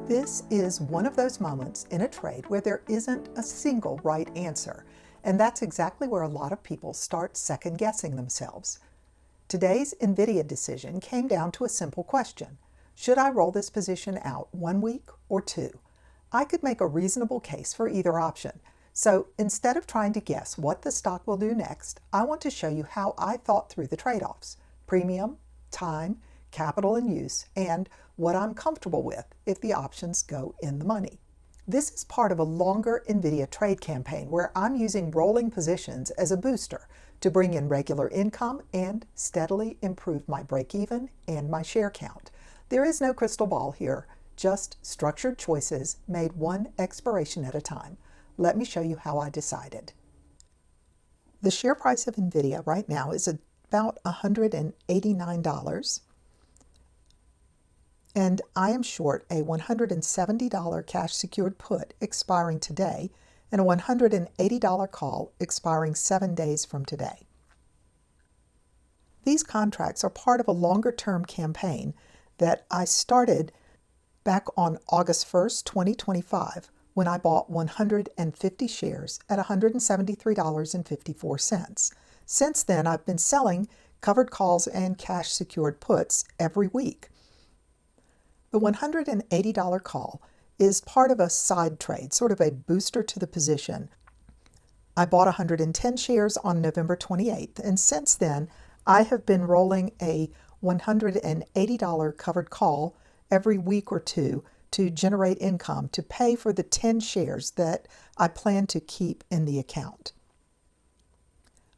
This is one of those moments in a trade where there isn't a single right answer, and that's exactly where a lot of people start second-guessing themselves. Today's NVIDIA decision came down to a simple question. Should I roll this position out 1 week or 2? I could make a reasonable case for either option. So instead of trying to guess what the stock will do next, I want to show you how I thought through the trade-offs: premium, time, capital and use, and what I'm comfortable with if the options go in the money. This is part of a longer NVIDIA trade campaign where I'm using rolling positions as a booster to bring in regular income and steadily improve my break-even and my share count. There is no crystal ball here, just structured choices made one expiration at a time. Let me show you how I decided. The share price of NVIDIA right now is about $189. And I am short a $170 cash secured put expiring today and a $180 call expiring 7 days from today. These contracts are part of a longer-term campaign that I started back on August 1st, 2025, when I bought 150 shares at $173.54. Since then, I've been selling covered calls and cash secured puts every week. The $180 call is part of a side trade, sort of a booster to the position. I bought 110 shares on November 28th, and since then, I have been rolling a $180 covered call every week or two to generate income to pay for the 10 shares that I plan to keep in the account.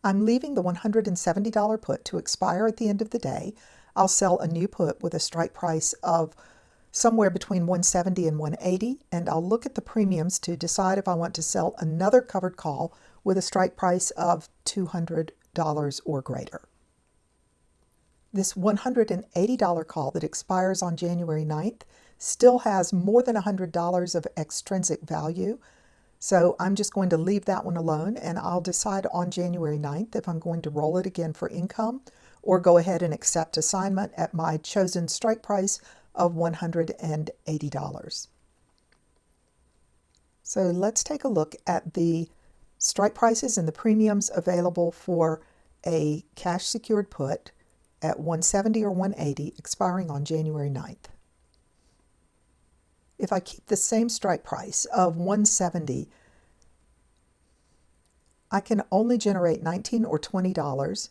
I'm leaving the $170 put to expire at the end of the day. I'll sell a new put with a strike price of somewhere between $170 and $180, and I'll look at the premiums to decide if I want to sell another covered call with a strike price of $200 or greater. This $180 call that expires on January 9th still has more than $100 of extrinsic value, so I'm just going to leave that one alone, and I'll decide on January 9th if I'm going to roll it again for income or go ahead and accept assignment at my chosen strike price of $180. So let's take a look at the strike prices and the premiums available for a cash secured put at $170 or $180 expiring on January 9th. If I keep the same strike price of $170, I can only generate $19 or $20,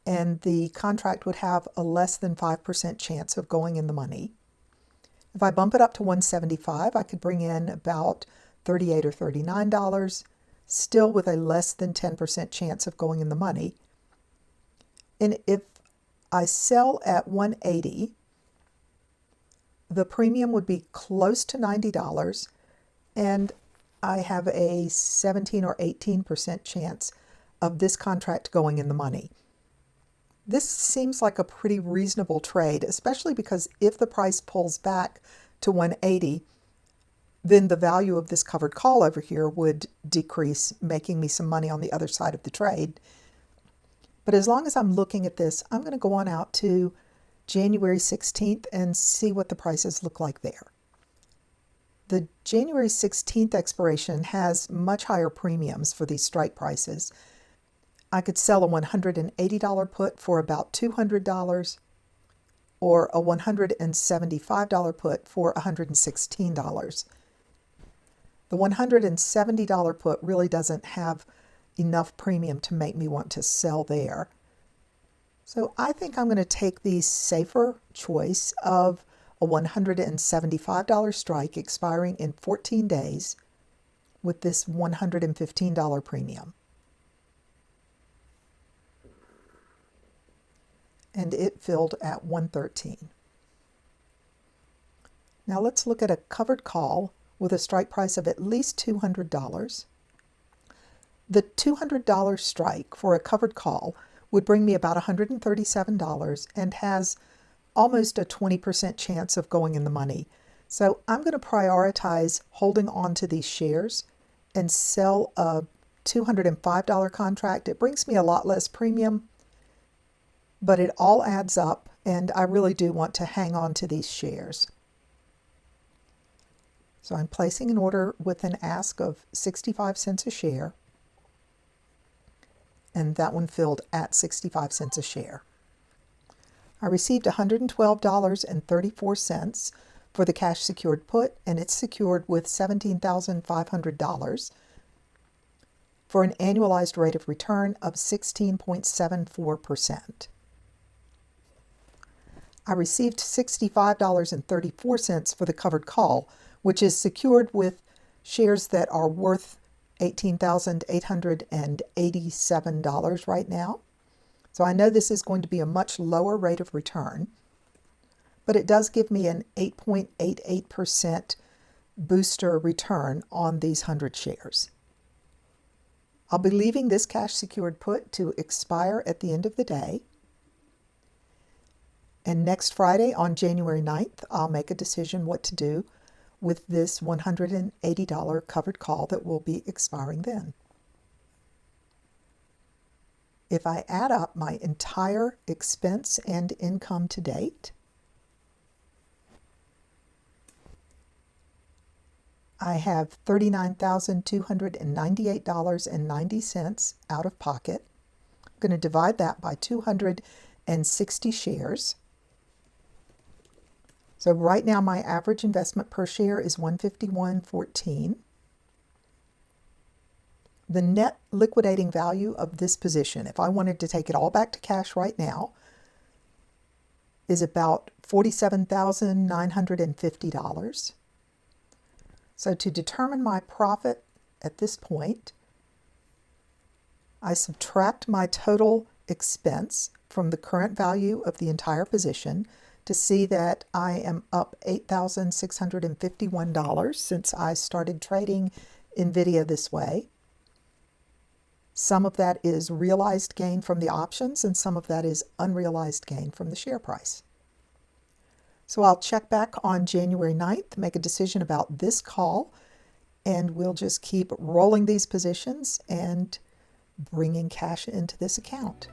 and the contract would have a less than 5% chance of going in the money. If I bump it up to $175, I could bring in about $38 or $39, still with a less than 10% chance of going in the money. And if I sell at $180, the premium would be close to $90, and I have a 17 or 18% chance of this contract going in the money. This seems like a pretty reasonable trade, especially because if the price pulls back to $180, then the value of this covered call over here would decrease, making me some money on the other side of the trade. But as long as I'm looking at this, I'm going to go on out to January 16th and see what the prices look like there. The January 16th expiration has much higher premiums for these strike prices. I could sell a $180 put for about $200 or a $175 put for $116. The $170 put really doesn't have enough premium to make me want to sell there. So I think I'm going to take the safer choice of a $175 strike expiring in 14 days with this $115 premium. And it filled at 113. Now let's look at a covered call with a strike price of at least $200. The $200 strike for a covered call would bring me about $137 and has almost a 20% chance of going in the money. So I'm going to prioritize holding on to these shares and sell a $205 contract. It brings me a lot less premium, but it all adds up, and I really do want to hang on to these shares. So I'm placing an order with an ask of 65 cents a share, and that one filled at 65 cents a share. I received $112.34 for the cash secured put, and it's secured with $17,500 for an annualized rate of return of 16.74%. I received $65.34 for the covered call, which is secured with shares that are worth $18,887 right now. So I know this is going to be a much lower rate of return, but it does give me an 8.88% booster return on these 100 shares. I'll be leaving this cash secured put to expire at the end of the day. And next Friday, on January 9th, I'll make a decision what to do with this $180 covered call that will be expiring then. If I add up my entire expense and income to date, I have $39,298.90 out of pocket. I'm going to divide that by 260 shares. So right now my average investment per share is $151.14. The net liquidating value of this position, if I wanted to take it all back to cash right now, is about $47,950. So to determine my profit at this point, I subtract my total expense from the current value of the entire position to see that I am up $8,651 since I started trading NVIDIA this way. Some of that is realized gain from the options, and some of that is unrealized gain from the share price. So I'll check back on January 9th, make a decision about this call, and we'll just keep rolling these positions and bringing cash into this account.